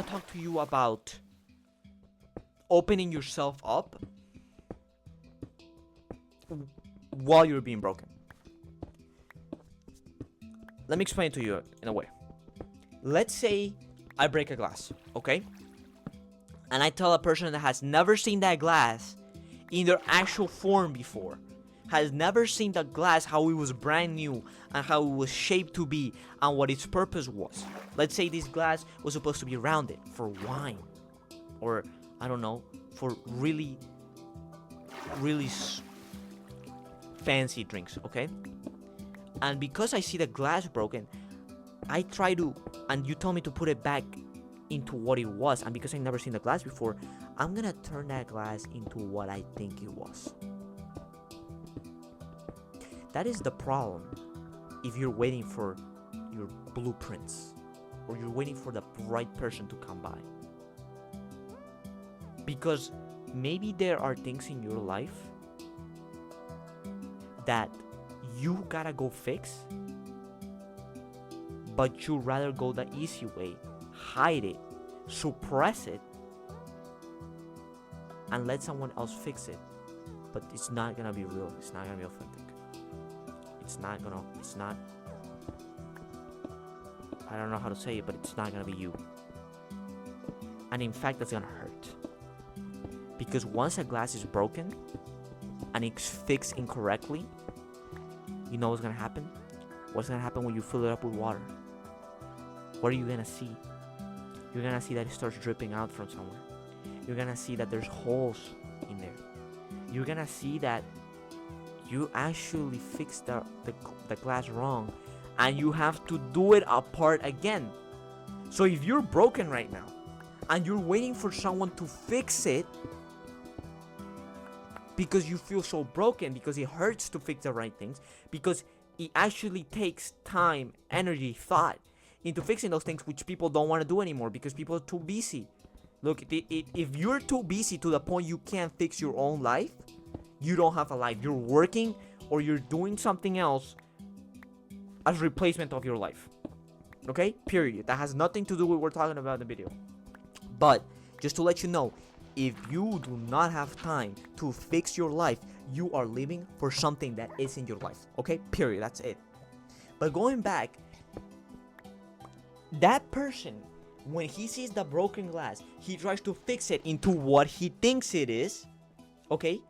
want to talk to you about opening yourself up while you're being broken. Let me explain it to you in a way. Let's say I break a glass, okay? And I tell a person that has never seen that glass in their actual form before, has never seen the glass, how it was brand new, and how it was shaped to be, and what its purpose was. Let's say this glass was supposed to be rounded for wine, or I don't know, for really fancy drinks, okay? And because I see the glass broken, I try to, and you tell me to put it back into what it was, and because I've never seen the glass before, I'm gonna turn that glass into what I think it was. That is the problem if you're waiting for your blueprints, or you're waiting for the right person to come by. Because maybe there are things in your life that you gotta go fix, but you rather go the easy way, hide it, suppress it, and let someone else fix it. But it's not gonna be real, it's not gonna be authentic. I don't know how to say it, but it's not gonna be you. And in fact, that's gonna hurt. Because once a glass is broken and it's fixed incorrectly, you know what's gonna happen? What's gonna happen when you fill it up with water? What are you gonna see? You're gonna see that it starts dripping out from somewhere. You're gonna see that there's holes in there. You're gonna see that you actually fixed the glass wrong, and you have to do it apart again. So if you're broken right now and you're waiting for someone to fix it because you feel so broken, because it hurts to fix the right things, because it actually takes time, energy, thought into fixing those things, which people don't want to do anymore because people are too busy. Look, if you're too busy to the point you can't fix your own life, you don't have a life. You're working or you're doing something else as replacement of your life. Okay? Period. That has nothing to do with what we're talking about in the video. But just to let you know, if you do not have time to fix your life, you are living for something that isn't your life. Okay? Period. That's it. But going back, that person, when he sees the broken glass, he tries to fix it into what he thinks it is. Okay?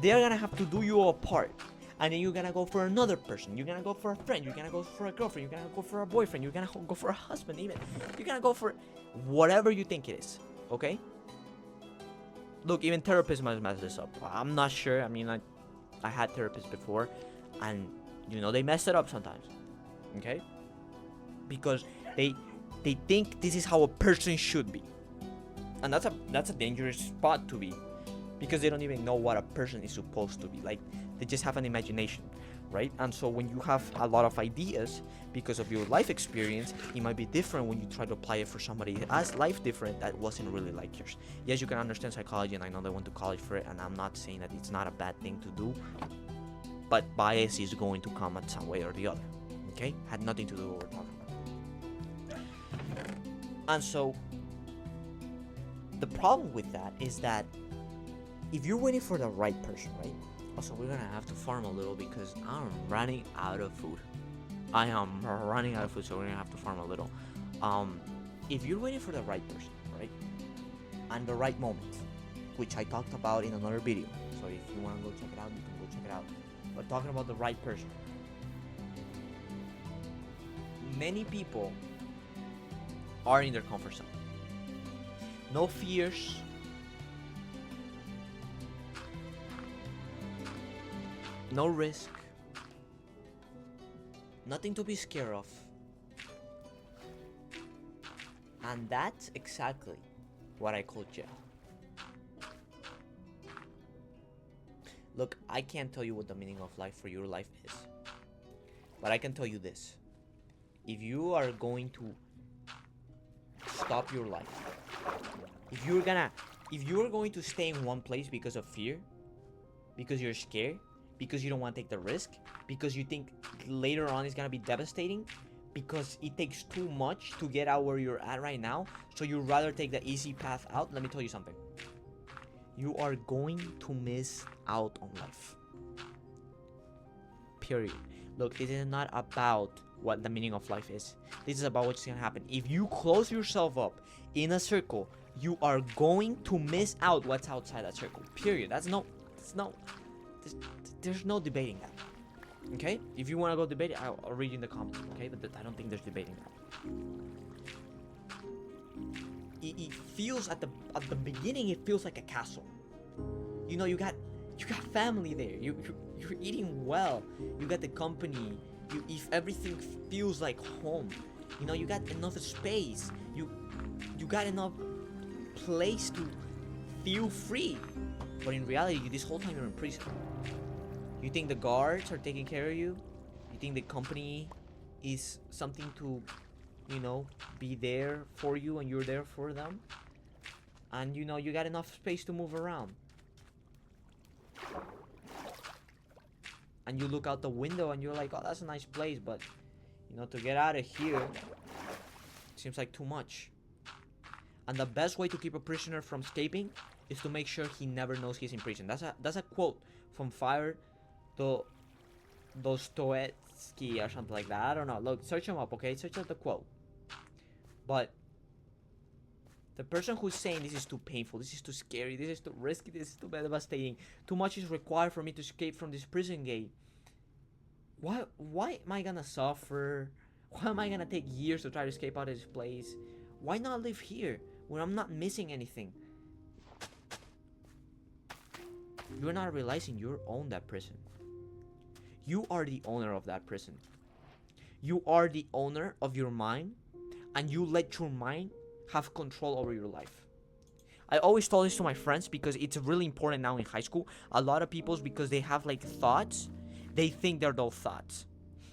They're gonna have to do you apart. And then you're gonna go for another person. You're gonna go for a friend. You're gonna go for a girlfriend. You're gonna go for a boyfriend. You're gonna go for a husband even. You're gonna go for whatever you think it is. Okay? Look, even therapists might mess this up. I'm not sure. I mean, I had therapists before, and you know they mess it up sometimes. Okay? Because they think this is how a person should be, and that's a dangerous spot to be, because they don't even know what a person is supposed to be like. They just have an imagination, right? And so when you have a lot of ideas because of your life experience, it might be different when you try to apply it for somebody as life different that wasn't really like yours. Yes, you can understand psychology, and I know they went to college for it, and I'm not saying that it's not a bad thing to do, but bias is going to come at some way or the other. Okay? Had nothing to do with what we're talking about. And so the problem with that is that if you're waiting for the right person, right? Also, we're gonna have to farm a little because I'm running out of food. I am running out of food, so we're gonna have to farm a little. If you're waiting for the right person, right? And the right moment, which I talked about in another video. So if you wanna go check it out, you can go check it out. But talking about the right person. Many people are in their comfort zone. No fears. No risk. Nothing to be scared of. And that's exactly what I call jail. Look, I can't tell you what the meaning of life for your life is. But I can tell you this. If you are going to stop your life, if you're going to stay in one place because of fear, because you're scared, because you don't want to take the risk, because you think later on it's gonna be devastating, because it takes too much to get out where you're at right now, so you'd rather take the easy path out. Let me tell you something. You are going to miss out on life. Period. Look, this is not about what the meaning of life is. This is about what's gonna happen. If you close yourself up in a circle, you are going to miss out what's outside that circle. Period. There's no debating that. Okay? If you want to go debate it, I'll read you in the comments. Okay? But I don't think there's debating that. It feels at the beginning, it feels like a castle. You know, you got family there. You're eating well. You got the company. If everything feels like home, you know, you got enough space. You got enough place to feel free. But in reality, this whole time you're in prison. You think the guards are taking care of you? You think the company is something to, you know, be there for you and you're there for them? And you know, you got enough space to move around. And you look out the window and you're like, oh, that's a nice place, but you know, to get out of here seems like too much. And the best way to keep a prisoner from escaping is to make sure he never knows he's in prison. That's a quote from Fyodor Dostoevsky or something like that. I don't know. Look, search him up, okay? Search up the quote. But the person who's saying this is too painful, this is too scary, this is too risky, this is too devastating, too much is required for me to escape from this prison gate. Why am I gonna suffer? Why am I gonna take years to try to escape out of this place? Why not live here where I'm not missing anything? You're not realizing you own that prison. You are the owner of that prison. You are the owner of your mind, and you let your mind have control over your life. I always tell this to my friends because it's really important now in high school. A lot of people, because they have like thoughts, they think they're those thoughts.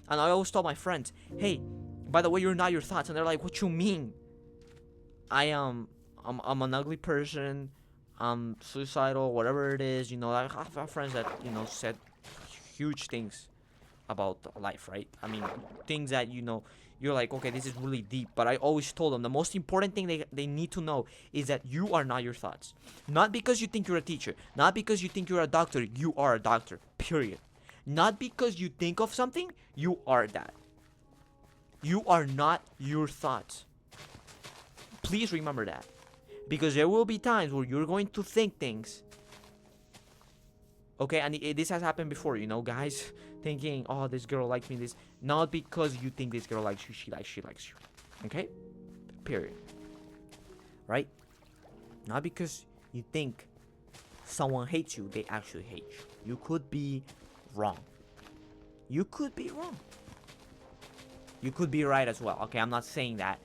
And I always tell my friends, hey, by the way, you're not your thoughts. And they're like, what you mean? I'm an ugly person. I'm suicidal, whatever it is. You know, I have friends that, you know, said huge things about life, right? I mean, things that, you know, you're like, okay, this is really deep. But I always told them the most important thing they need to know is that you are not your thoughts. Not because you think you're a teacher. Not because you think you're a doctor. You are a doctor, period. Not because you think of something, you are that. You are not your thoughts. Please remember that. Because there will be times where you're going to think things. Okay, and this has happened before, you know, guys thinking, oh, this girl likes me, this. Not because you think this girl likes you, she likes you. Okay? Period. Right? Not because you think someone hates you, they actually hate you. You could be wrong. You could be wrong. You could be right as well. Okay, I'm not saying that.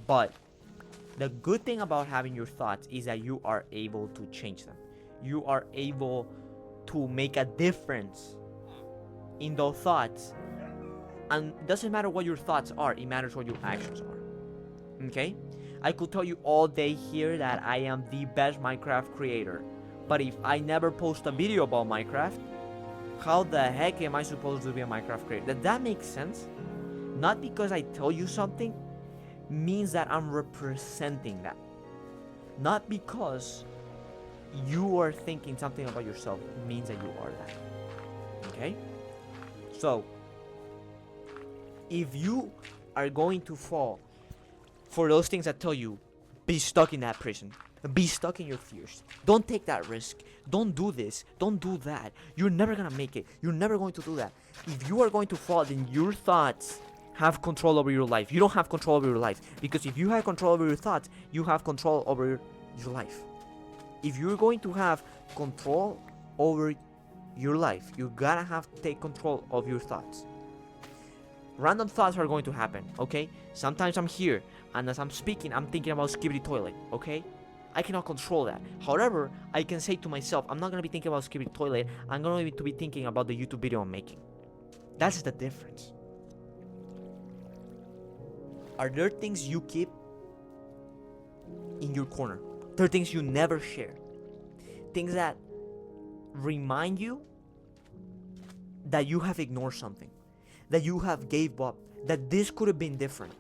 But the good thing about having your thoughts is that you are able to change them. You are able to make a difference in those thoughts. And it doesn't matter what your thoughts are, it matters what your actions are. Okay? I could tell you all day here that I am the best Minecraft creator. But if I never post a video about Minecraft, how the heck am I supposed to be a Minecraft creator? Does that make sense? Not because I tell you something means that I'm representing that. Not because you are thinking something about yourself means that you are that. Okay? So, if you are going to fall for those things that tell you, be stuck in that prison, be stuck in your fears, don't take that risk, don't do this, don't do that, you're never gonna make it, you're never going to do that. If you are going to fall, then your thoughts have control over your life. You don't have control over your life, because if you have control over your thoughts, you have control over your life. If you're going to have control over your life, you gotta have to take control of your thoughts. Random thoughts are going to happen, okay? Sometimes I'm here, and as I'm speaking, I'm thinking about Skibidi Toilet, okay? I cannot control that. However, I can say to myself, I'm not gonna be thinking about Skibidi Toilet, I'm going to be thinking about the YouTube video I'm making. That's the difference. Are there things you keep in your corner? There are things you never share. Things that remind you that you have ignored something. that you have gave up, that this could have been different?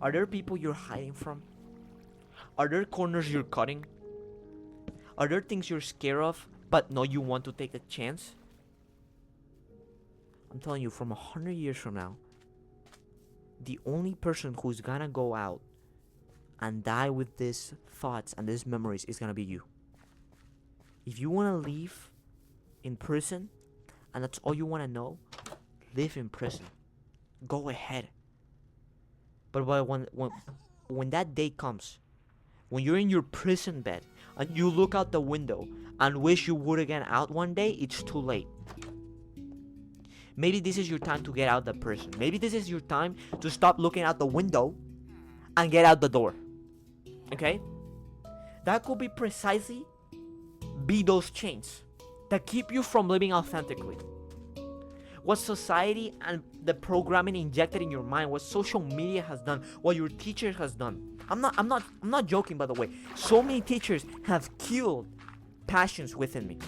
Are there people you're hiding from? Are there corners you're cutting? Are there things you're scared of, but no, you want to take a chance? I'm telling you, from 100 years from now, the only person who's gonna go out and die with these thoughts and these memories is gonna be you. If you wanna live in prison, and that's all you wanna know, live in prison. Go ahead. But when that day comes, when you're in your prison bed and you look out the window and wish you would have gotten out one day, it's too late. Maybe this is your time to get out the prison. Maybe this is your time to stop looking out the window and get out the door. Okay? That could be precisely be those chains that keep you from living authentically. What society and the programming injected in your mind, what social media has done, what your teacher has done. I'm not joking, by the way. So many teachers have killed passions within me.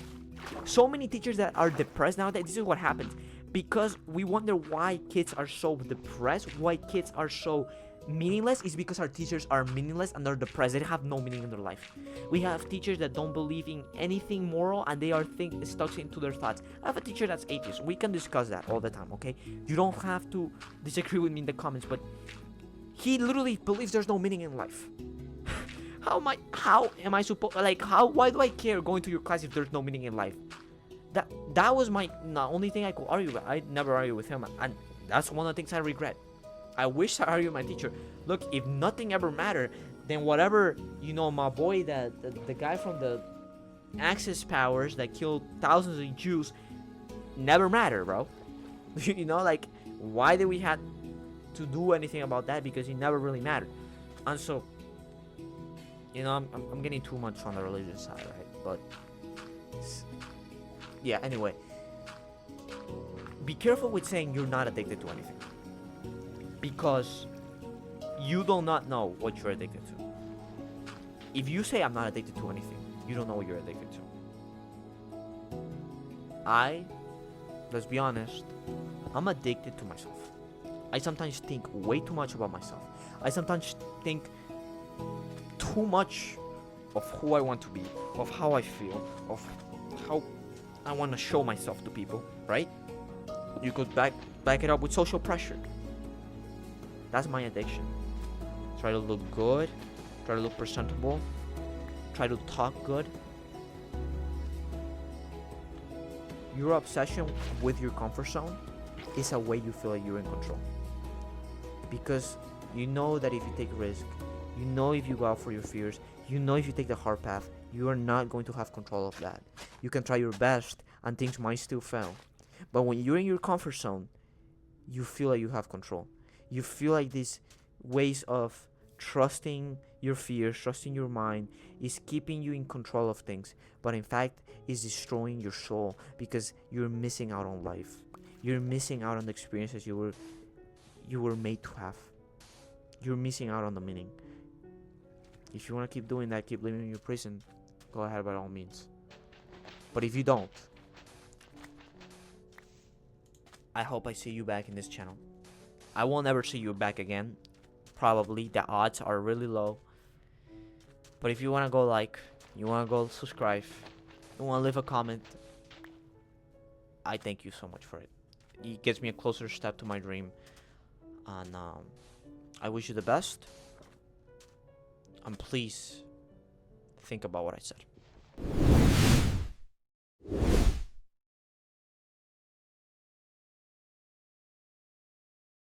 So many teachers that are depressed nowadays. This is what happens. Because we wonder why kids are so depressed, why kids are so meaningless, is because our teachers are meaningless and they're depressed. They have no meaning in their life. We have teachers that don't believe in anything moral and they are stuck into their thoughts. I have a teacher that's atheist. We can discuss that all the time, okay? You don't have to disagree with me in the comments, but he literally believes there's no meaning in life. How am I supposed, why do I care going to your class if there's no meaning in life? That was the only thing I could argue with. I never argue with him, and that's one of the things I regret. I wish I argued with my teacher. Look, if nothing ever mattered, then whatever, my boy, the guy from the Axis powers that killed thousands of Jews, never mattered, bro. Why did we have to do anything about that? Because it never really mattered. And so, I'm getting too much on the religious side, right? But yeah, anyway, be careful with saying you're not addicted to anything, because you do not know what you're addicted to. If you say I'm not addicted to anything, you don't know what you're addicted to. Let's be honest, I'm addicted to myself. I sometimes think way too much about myself. I sometimes think too much of who I want to be, of how I feel, of how I want to show myself to people, right? You could back it up with social pressure. That's my addiction. Try to look good, try to look presentable, try to talk good. Your obsession with your comfort zone is a way you feel like you're in control. Because you know that if you take risk, you know if you go out for your fears, you know if you take the hard path, you are not going to have control of that. You can try your best and things might still fail. But when you're in your comfort zone, you feel like you have control. You feel like these ways of trusting your fears, trusting your mind, is keeping you in control of things. But in fact, is destroying your soul, because you're missing out on life. You're missing out on the experiences you were made to have. You're missing out on the meaning. If you want to keep doing that, keep living in your prison, go ahead by all means. But if you don't, I hope I see you back in this channel. I will never see you back again. Probably. The odds are really low. But if you want to go you want to go subscribe, you want to leave a comment, I thank you so much for it. It gets me a closer step to my dream. And I wish you the best. And please think about what I said.